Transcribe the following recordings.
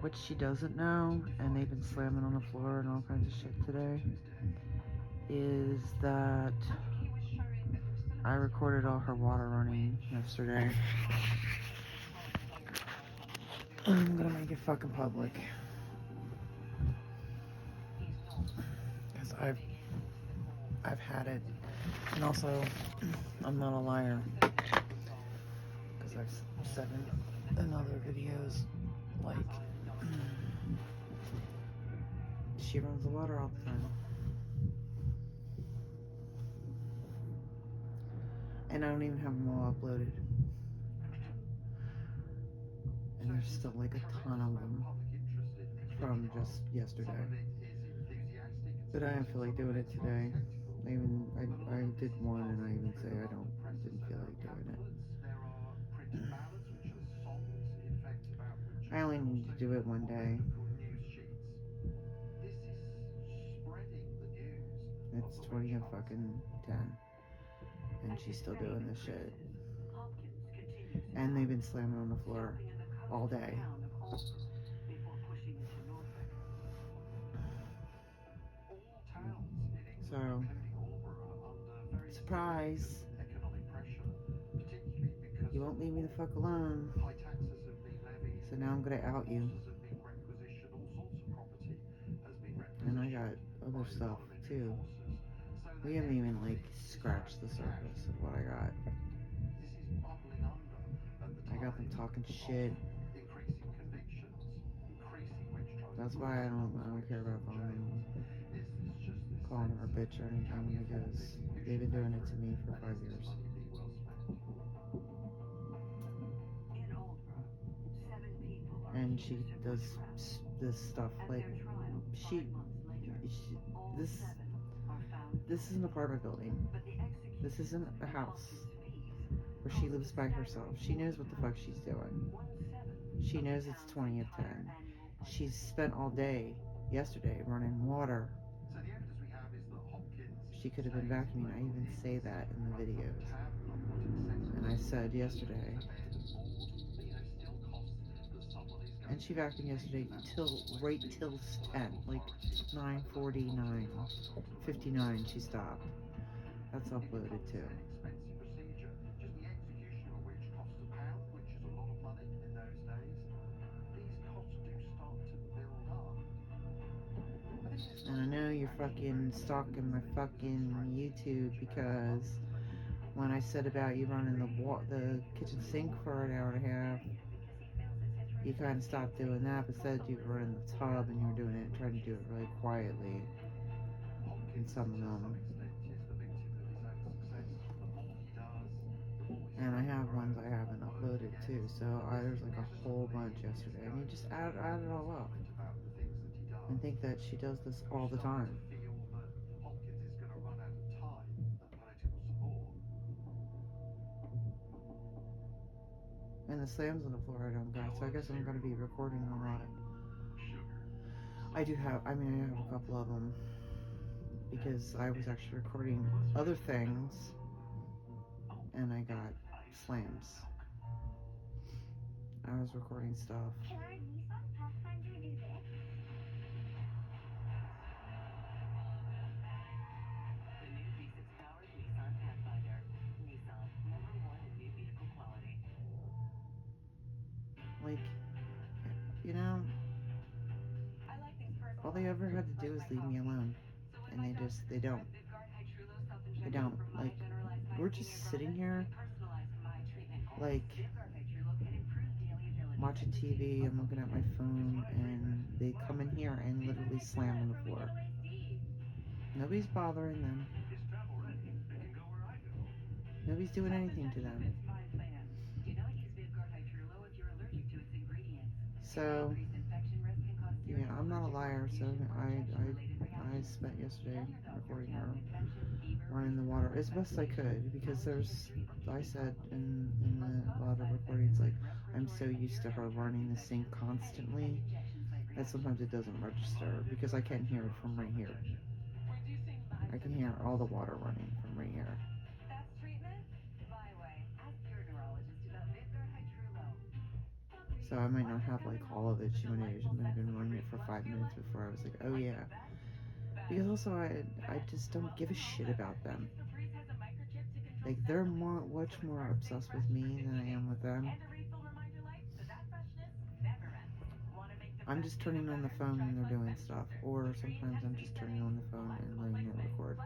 What she doesn't know, and they've been slamming on the floor and all kinds of shit today, is that I recorded all her water running yesterday. I'm gonna make it fucking public. Because I've had it. And also, I'm not a liar. Because I've said in other videos, like, she runs the water all the time. And I don't even have them all uploaded. And there's still like a ton of them from just yesterday. But I didn't feel like doing it today. I did one and I even say didn't feel like doing it. I only need to do it one day. It's 20 of fucking 10. And she's still doing this shit. And they've been slamming on the floor all day. So, surprise. You won't leave me the fuck alone. So now I'm gonna out you. And I got other stuff too. We haven't even like scratched the surface of what I got. I got them talking shit. That's why I don't care about calling her a bitch or anything, because they've been doing it to me for 5 years. And she does this stuff like she this this is an apartment building. This isn't a house where she lives by herself. She knows what the fuck she's doing. She knows it's 20 of 10. She's spent all day yesterday running water. She could have been vacuuming. I even say that in the videos. And I said yesterday. And she vacuumed yesterday right till 10, like 9:49, 59. She stopped. That's uploaded too. And I know you're fucking stalking my fucking YouTube because when I said about you running the kitchen sink for an hour and a half, you kind of stopped doing that, but said you were in the tub and you were doing it, trying to do it really quietly. And some of them. And I have ones I haven't uploaded too, so there's like a whole bunch yesterday. And you just add it all up. And think that she does this all the time. And the slams on the floor I don't got, so I guess I'm going to be recording a lot. I have a couple of them. Because I was actually recording other things. And I got slams. I was recording stuff. Can our Nissan Pathfinder do this? The new V6-powered Nissan Pathfinder. Nissan, #1 in new vehicle quality. Like, you know, all they ever had to do is leave me alone. And they don't. They don't. Like, we're just sitting here, like, watching TV, I'm looking at my phone, and they come in here and literally slam on the floor. Nobody's bothering them. Nobody's doing anything to them. So, yeah, I'm not a liar, so I spent yesterday recording her running the water as best I could, because I said in the lot of recordings, like, I'm so used to her running the sink constantly that sometimes it doesn't register, because I can't hear it from right here. I can hear all the water running from right here. So I might not have like all of it. She might have been running it for 5 minutes before I was like, oh yeah. Because also I just don't give a shit about them. Like they're much more obsessed with me than I am with them. I'm just turning on the phone when they're doing stuff, or sometimes I'm just turning on the phone and letting it record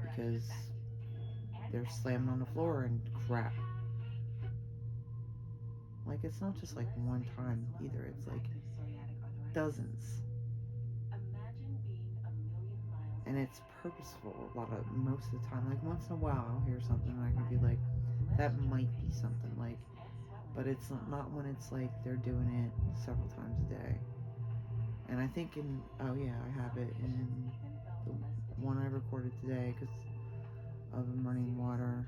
because they're slamming on the floor and crap. Like it's not just like one time either, it's like dozens. And it's purposeful most of the time. Like once in a while I'll hear something and I can be like, that might be something, like, but it's not when it's like they're doing it several times a day. And I think oh yeah, I have it in the one I recorded today because of them running water.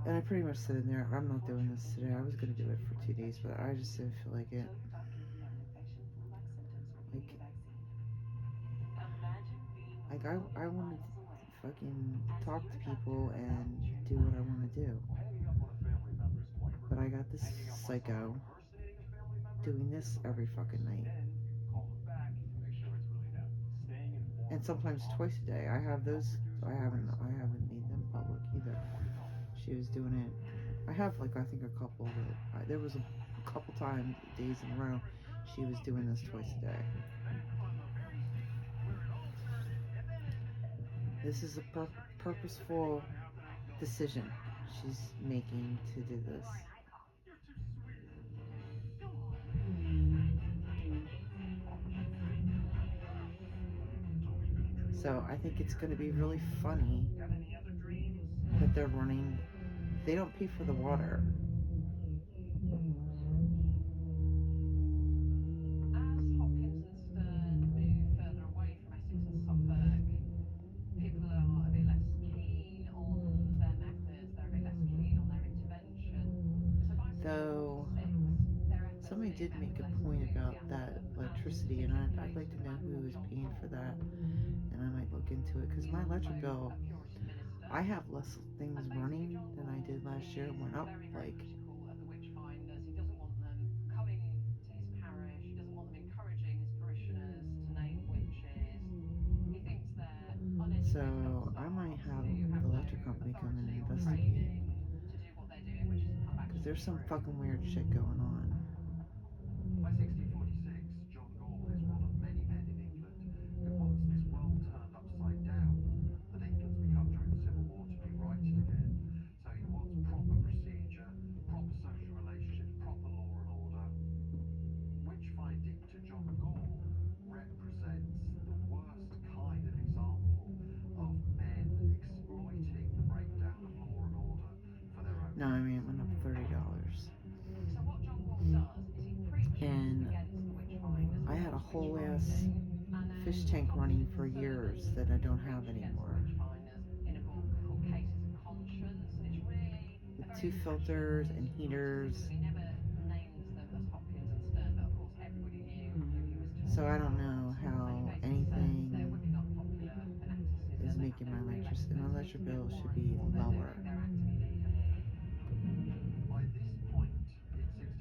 And I pretty much said in there, I'm not doing this today. I was going to do it for 2 days, but I just didn't feel like it. I want to fucking talk to people and do what I want to do. But I got this psycho doing this every fucking night. And sometimes twice a day. I haven't made them public either. She was doing it. I have like I think a couple that there was a couple times days in a row she was doing this twice a day. This is a purposeful decision she's making to do this. So I think it's going to be really funny that they're running. They don't pay for the water. Though somebody did make a point about that electricity, and I'd like to know who is paying for that, and I might look into it because my electric bill, I have less things running than I did last year. It went up like so I might have the electric company come in and investigate because there's some fucking weird shit going on. By 1646, John Gall is one of many men in England who wants this world turned upside down that England's become during the Civil War to be righted again. So he wants proper procedure, proper social relationships, proper law and order. Witch-finding to John Gall represents the worst kind of example of men exploiting the breakdown of law and order for their own. No, I mean it went up $30. And I had a whole ass fish tank running for years that I don't have anymore. With 2 filters and heaters. So I don't know how anything is making my electric bill should be lower.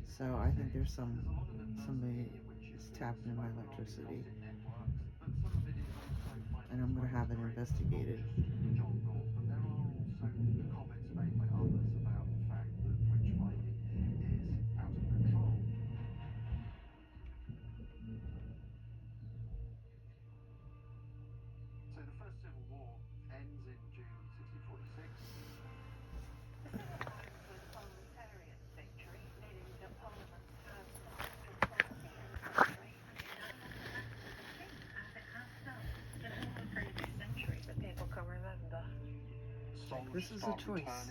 So I think there's somebody is tapping in my electricity, and I'm gonna have it investigated. This is a choice.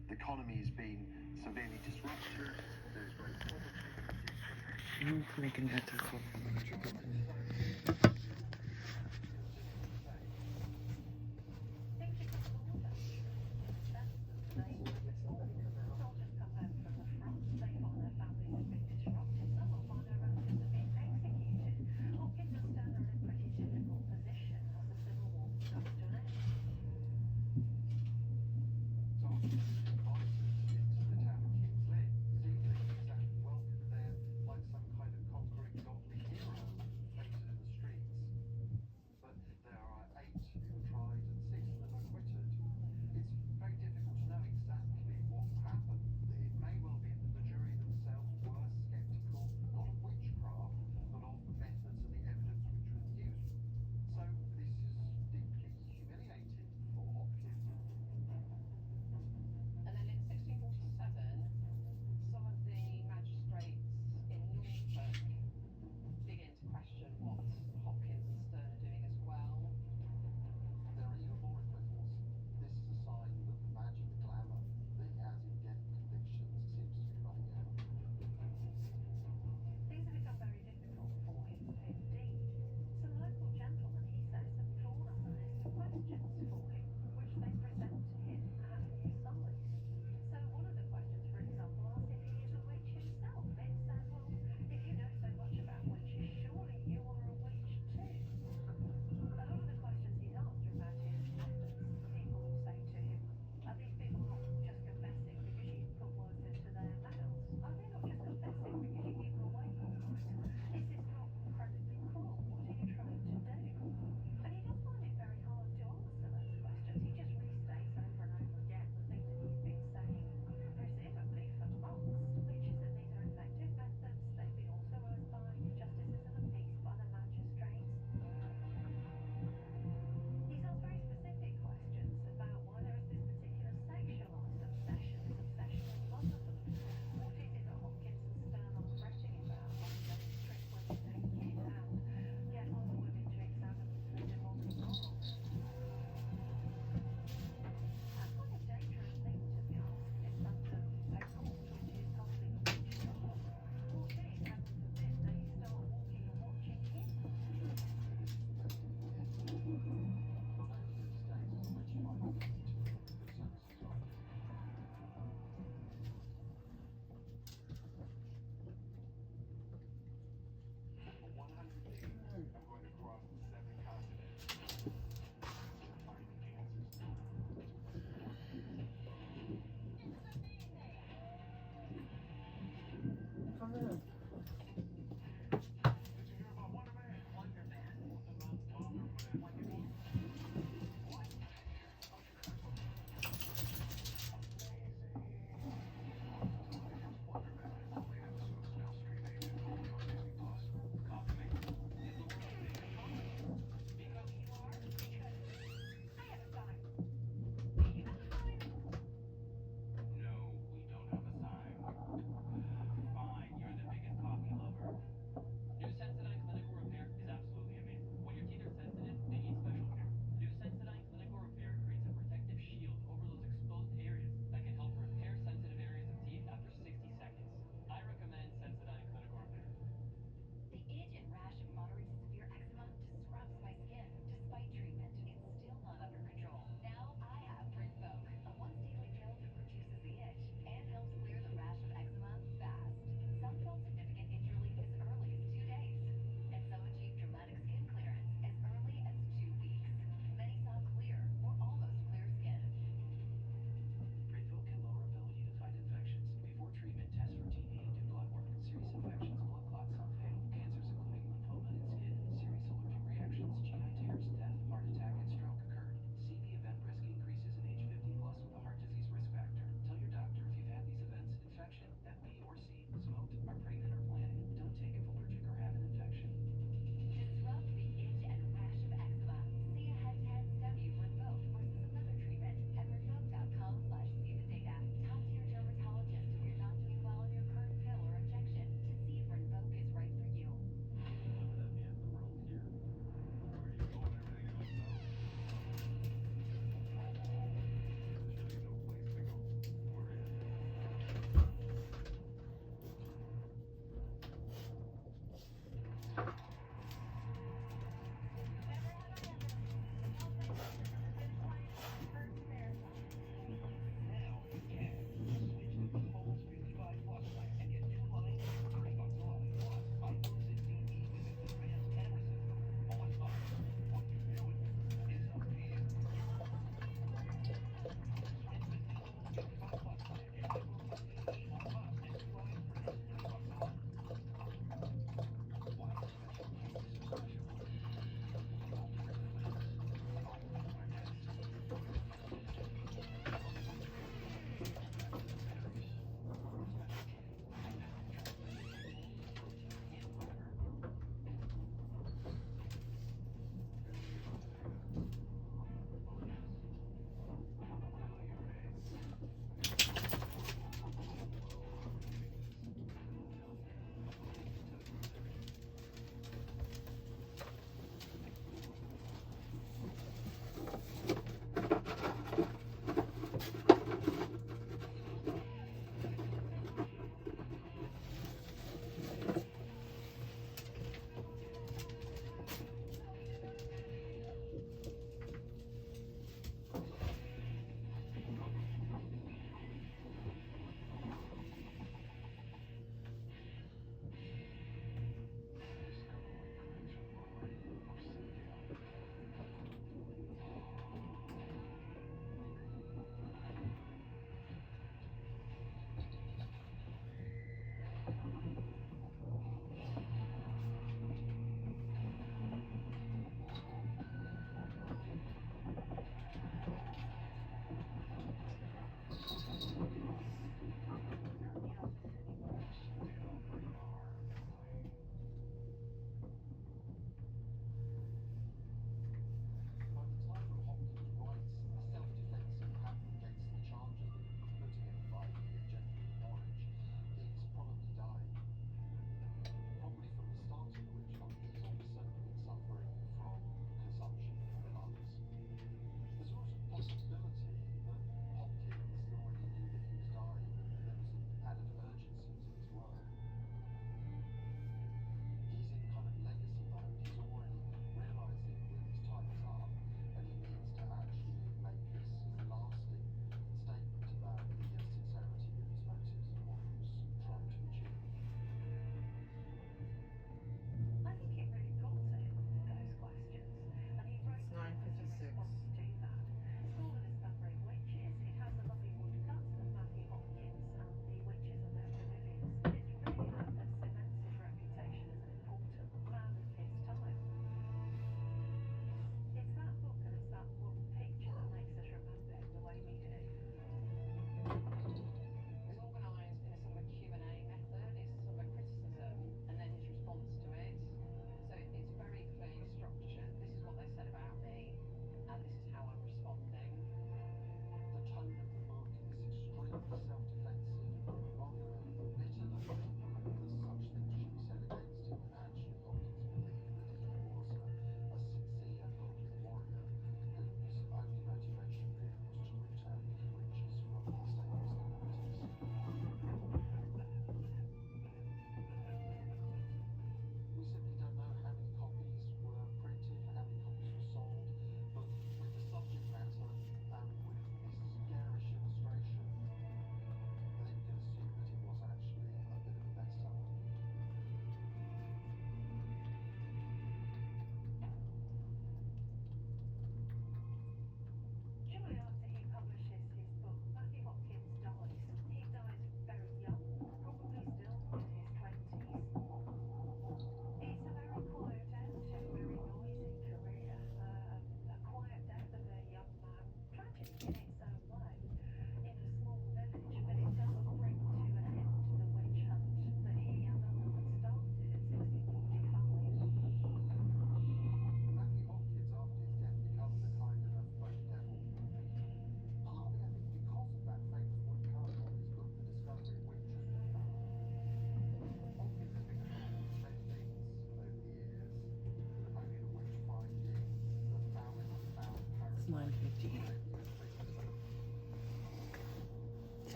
The economy has been severely disrupted. There's great poverty. I'm making that too cold for the electric company.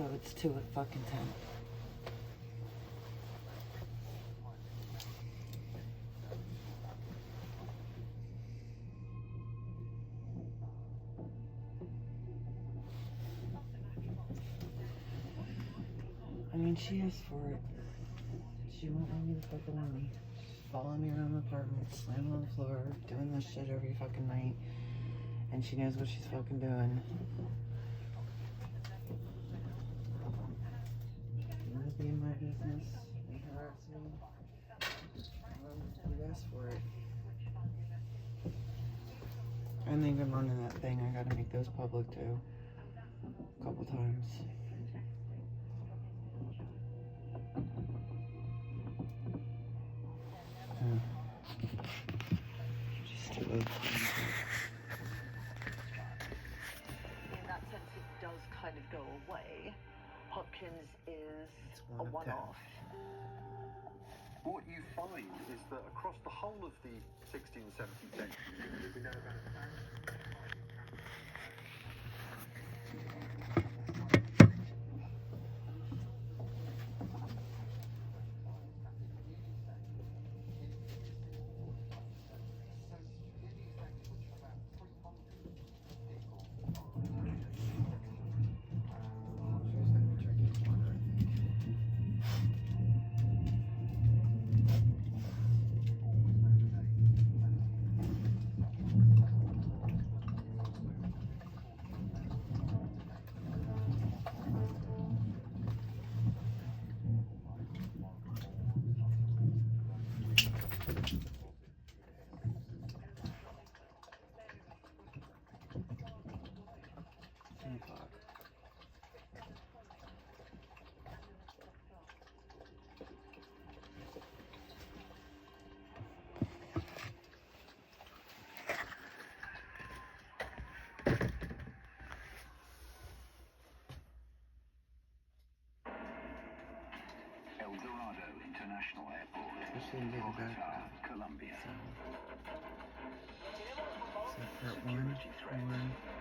So it's 2 at fucking 10. I mean, she asked for it. She won't leave me the fuck alone. She's following me around the apartment, slamming on the floor, doing this shit every fucking night. And she knows what she's fucking doing. You wanna be in my business and harass me? You asked for it. And they've been running that thing. I gotta make those public too. A couple times. Just do it. In that sense, it does kind of go away. Hopkins is a one-off. What you find is that across the whole of the 16th, 17th century, we know about El Dorado International Airport, Bogota, Colombia. So part 1, 4,